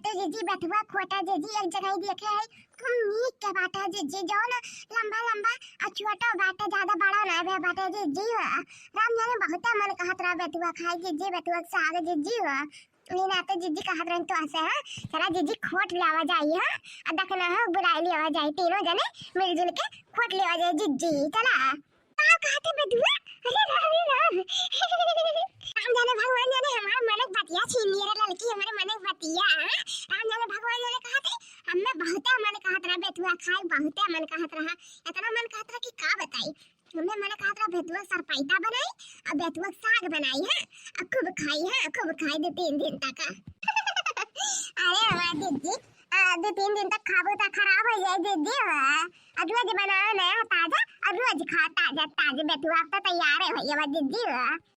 तो जीजी बथुआ खोटा जीजी एक जगह ही देखे है खूब नीक के बाटा जीजी जो ना लंबा लंबा आ छोटा बाटा ज्यादा बड़ा ना है बाटा जीजी राम जाने बहुत मन कहत रहा बथुआ खाई जीजी बथुआ के साग जीजी नीना तो जीजी कहत रहे तो ऐसे है चला जीजी खोट ले आवा जाई है आ देखना है बुलाई ले आवा जाई तीनों जने मिलजुल के खोट ले आवा जाई जीजी चला का कहते बथुआ अरे राम जाने भगवान जाने हमारे मनक बतिया छीन लिए रे लड़की हमारे मनक बतिया राम जाने भगवान जाने कहते हमें बहुत मन कहत रहा बेतुआ खाई बहुत मन कहत रहा इतना मन कहत रहा कि का बताई हमने मन कहत रहा बेतुआ सरपैता बनाई और बेतुआ साग बनाई है और खूब खाई दे 3 दिन तक अरे हमारे दीदी 2-3 दिन तक खाबो तो खराब हो जाए दीदी अब रोज बनाओ नया ताजा और रोज खा ताजा बेतुआ अब तो तैयार है भैया दीदी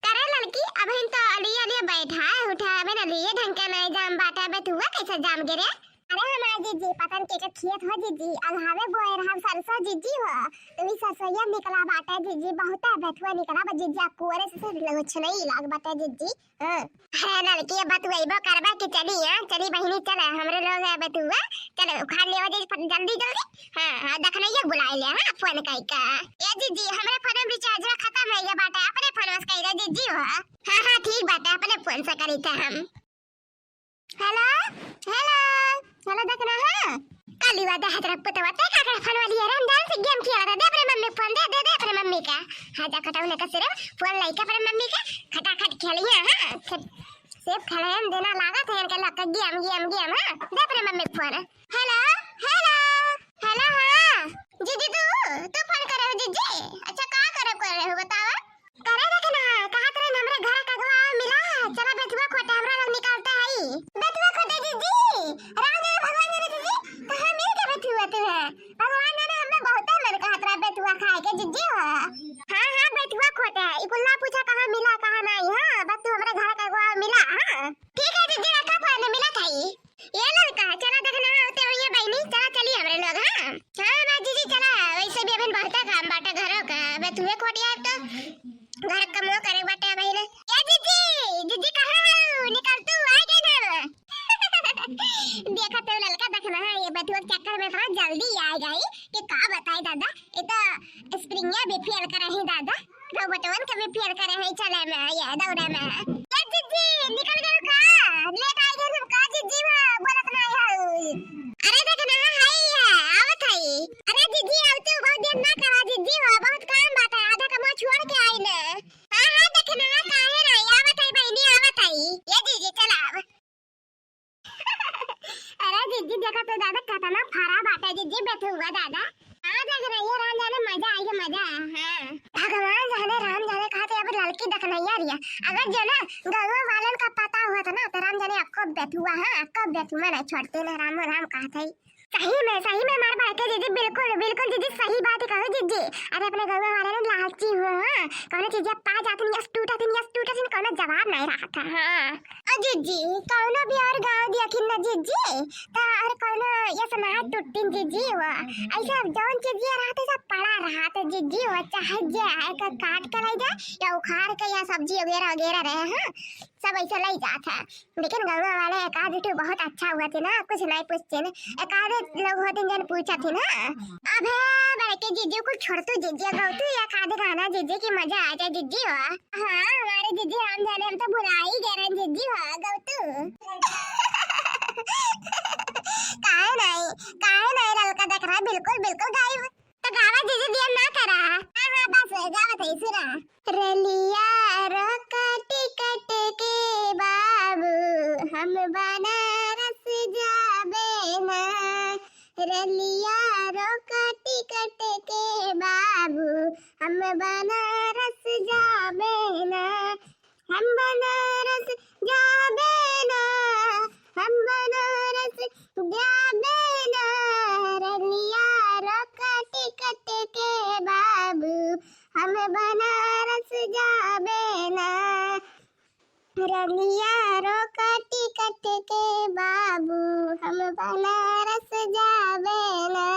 करे लड़की अब इन तो अलिए बैठा है उठा है ना लिए ढंग का नहीं जाम बाटा बेतुआ कैसे जाम गिरे अरे हमारे जीजी पता नहीं के खेत हो जीजी अल्हावे बोए रहा सरसों जीजी हो तो भी सरसोया निकला बाटा जीजी बहुत है बेतुआ निकला बा जीजी कोरे से कुछ नहीं लाग बाटा जीजी अरे लड़की बात वहीबो करबा कि चली चली बहिनी चले हमरे लोग है बेतुआ चलो उखाड़ ले जीजी जल्दी हां देखना ये बुला ले हां फोन कई का ए जीजी हमरे फोन में रिचार्ज खत्म हो गया बाटा अपने फोन में कई रे जीजी हो हां ठीक बाटा अपने फोन से करी था हम हेलो देखना है काली वादा है तेरा पुतवा ते का फोन वाली है रंदान से गेम खेला था दे अपने मम्मी फोन दे अपने मम्मी का हां जा कटाऊ ने का सिर्फ फोन लाइक अपने मम्मी का खटाखट खेलिए हां सिर्फ खेले देना लागा था इनका लक गेम हां दे अपने मम्मी फोन हेलो हां जीजी तू फोन करे हो जीजी अच्छा का करे हो बताओ करे देखना कहा तेरे हमरे घर का गवा मिला चला बेतुआ खोटा हमरा लोग निकालता है बेतुआ खोटा जीजी राम जी भगवान जी जीजी कहां मिल के बेतुआ तू है भगवान ने हमें बहुत मन कहा तेरा बेतुआ खाए के जीजी हां बेतुआ खोटा है इकुल्ला पूछा कहां मिला कहां नहीं हां बस तू हमरे घर का गवा मिला हां ठीक है जीजी रखा फोन मिला खाई ये लड़का चला देखना होते ये बहनी चला चली हमरे लोग हां ना जीजी चला वैसे भी अभी बहुत काम बाटा घरों का बेतुए खोटिया तो घर कमो करे बाटे भाई ने ए जीजी कहां निकल तू आ गई ना देखा तो लड़का देखना है ये बेतुआ चक्कर में थोड़ा जल्दी आ गई कि का बताए दादा ये तो स्प्रिंगिया भी फेल करे है दादा रोबोटवन के भी फेल करे है चले में ये दौड़े में ए जीजी निकल गए का लेट आ गए सब का जीजी बोलत ना है अरे देखना है आवत है अरे जीजी अब तो बहुत देर ना करा जीजी बहुत काम बात है आधा कमा छोड़ के आई ने हां देखना काहे नहीं आवत है बहनी आवत है ये जीजी चला अरे जीजी देखा तो दादा कितना फरा बाटा जीजी बैठे हुआ दादा हां देख रही है राम जाने मजा आएगा मजा हां भगवान जाने राम जाने कहा थे अब लड़की देखना यार ये अगर जो ना गांव वालों का पता हुआ था ना तो राम जाने आपको बैठुआ है आपको बैठुआ नहीं छोड़ते ना राम कहा था सही में मार बाटे जीजी बिल्कुल जीजी सही बात कहो जीजी अरे अपने गांव वाले ने लालची हो कौन चीज पा जाती नहीं टूटा थी कौन जवाब नहीं रहा था हां जीजी कौन भी और गांव दिया कि ना जीजी ता और कौन ये सुना टूटी जीजी हुआ ऐसा जौन चीज रहा था सब पड़ा रहा था जीजी हुआ चाहे जे का काट के ले जा या उखाड़ के या सब्जी वगैरह रहे हैं सब ऐसा ले जाता लेकिन गांव वाले एक आध तो बहुत अच्छा हुआ थे ना कुछ नहीं पूछते ना एक आध लोग होते जन पूछा थी ना अबे बड़के जीजी को छोड़ तू जीजी गाओ तू या खादे खाना जीजी की मजा आ जाए जीजी हो हां हमारे जीजी हम जाने हम तो भुला ही गए रे जीजी हो गाओ तू काहे नहीं ललका देख रहा बिल्कुल गायब तो गावा जीजी दिया ना करा हां बस गावा थे सुना रलिया रोका टिकट के बाबू हम बनारस जाबे ना रलिया रोका टिकट के बाबू हम बनारस जाबे ना हम बनारस जाबे ना हम बनारस जाबे ना रलिया रोका टिकट के बाबू हम बनारस जाबे ना रलिया रोका टिकट के बाबू हम बनारस जाबे ना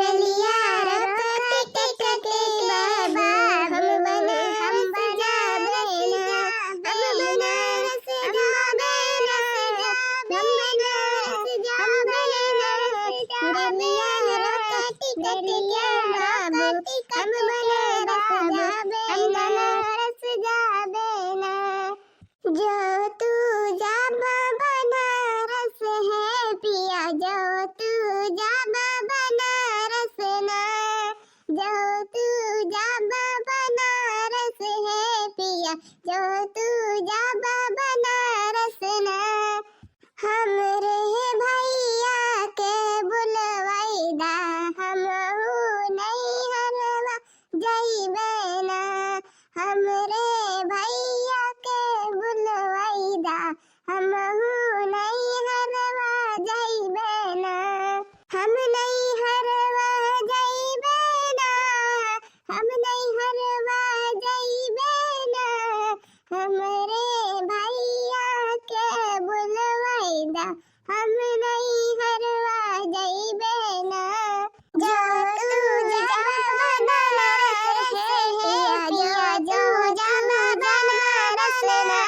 रलिया रोका टिकट के बाबू हम बनारस जाबे ना हम बनारस जाबे ना हम बनारस तू जाबा बनारस ना हमरे भैया के बुलवाइदा हमहू नहीं हरवा जइबे ना हमरे भैया के बुलवाइदा हमहू नहीं हरवा जइबे ना हम नहीं हरवा जइबे ना हम नहीं हरवा जइबे ना हमरे भैया के बुलवाइदा हम नहीं हरवा जइबे ना जो तू जाबा बनारस जो जाबा बनारस ना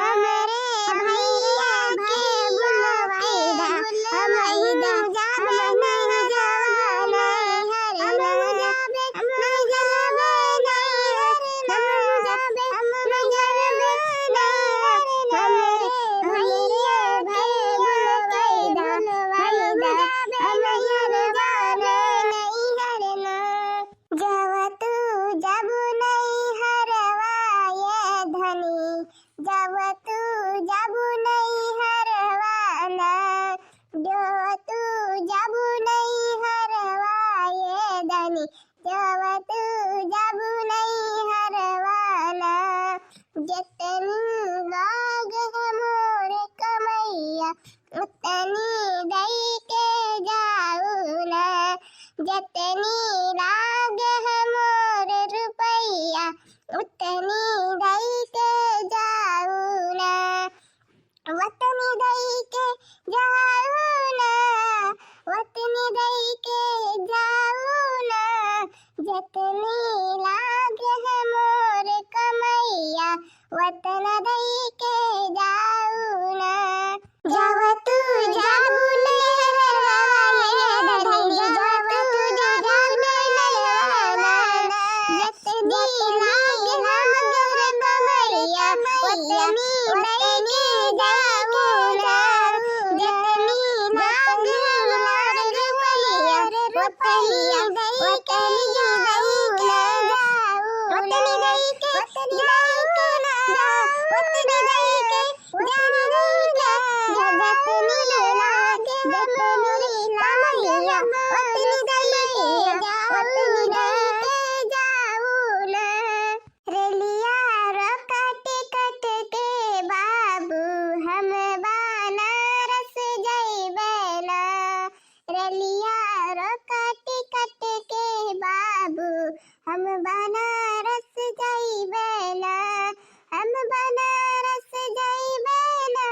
हमरे भैया के बुलवाइदा हमइदा जाबे नहीं जवाना हम जाबे नहीं जवाना हम जाबे नहीं जवाना हमरे भैया के बुलवाइदा हमइदा हम हरवाना नहीं हरना जब तू जब नहीं हरवा ये धनी जब तू जब नहीं हरवाना जो तू जब नहीं हरवा ये धनी जब तू जब नहीं हरवाना जितनी लाग है मोर कमैया उतनी दई के जाऊ ना जितनी लाग है मोर रुपैया उतनी दई के जाऊ ना वतनी दई के जाऊ ना वतनी दई के जाऊ ना जितनी लाग है मोर कमैया वतन दई के जाऊ ना जब तू जब नहीं हरवा ये धनी जब तू जब नहीं हरवा जितनी लाग है मोर कमैया वतनी दई के जाऊ ना जितनी लाग है मोर रुपैया रुपैया दई के जाऊ ना वतनी दई के जाऊ ना वतनी दई के जाऊ ना जतनी लाग जतनी कमैया वतनी दई के जाऊ ना रेलिया रोकट कट के बाबू हम बनारस जइबे ना रेलिया रोकट कट के बाबू हम बनारस जइबे ना हम बनारस जइबे ना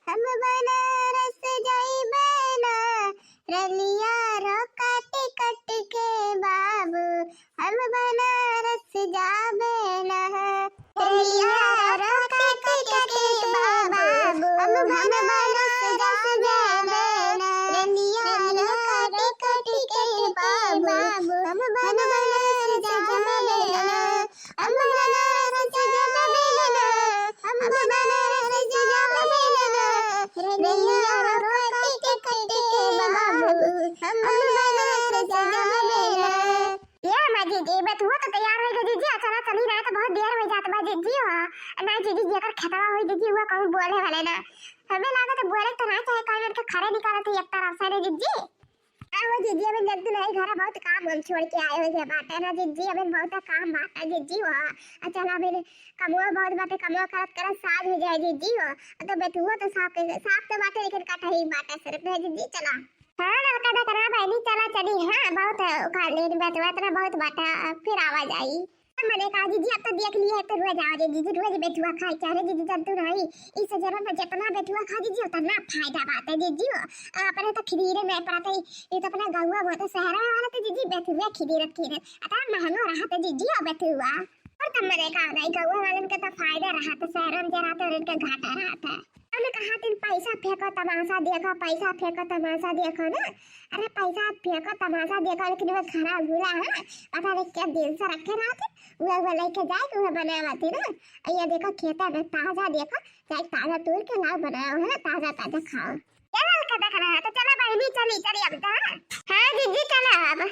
हम बनारस जइबे ना रेलिया रोकट कट के बाबू हम बनारस जाबे ना रेलिया रोकट कट के बाबू हम बनारस जाबे ना रेलिया रोकट कट के बाबू हम बनारस जाबे ना हम बनारस जाबे ना हम बनारस जाबे ना रेलिया रोकट कट के बाबू हम बनारस जाबे ना या माजी जी बत हुआ तो तैयार हो गई जी चला चली रहा तो बहुत देर हो जात बा जी हो ना जी जी अगर खतरा हो जी हुआ कहूं बोले वाले ना हमें लगा तो बोले तो ना चाहे कहीं के खरे निकाला तो एक तरफ से जी आओ जी अबे जब तू नहीं घर बहुत काम हम छोड़ के आए हो जे बाटे ना जी अबे बहुत काम बाटा जी हो चल अबे कमवा बहुत बाटे कमवा करत साज हो जाए जी हो तो बेटुआ तो साफ तो बाटे लेकिन काटा ही बाटा सिर्फ जी चला हाँ ना कदा करा भाई चला चली हाँ बहुत उखाड़ ले बेटुआ तेरा बहुत बाटा फिर आवाज आई मैंने कहा जी अब तो देख लिया है तो रोज आवाज जी रोज बेटुआ खाई चाहे जी जब तू नहीं इस जरा में जितना बेटुआ खा जी उतना फायदा बात है जी अपने तो खीरे में पड़ता ये तो अपना गौवा बहुत शहर में वाला तो जी बेटुआ खीरे अतः महंगा रहा तो जी बेटुआ और तब मैंने कहा नहीं गौवा वाले का तो फायदा रहा तो शहर में जरा तो उनका घाटा रहा था हमने कहा तुम पैसा फेंको तमाशा देखो पैसा फेंको तमाशा देखो ना अरे पैसा फेंको तमाशा देखो लेकिन वो खराब भूला है पता नहीं क्या दिल से रखे रहा थे वो लेके जाए तो वो बनाया थी ना ये देखो खेता में ताजा देखो चाहे ताजा तोड़ के लाओ बनाया है ताजा ताजा खाओ चलो कदा खाना है तो चलो बहनी चली अब हाँ जी चलो अब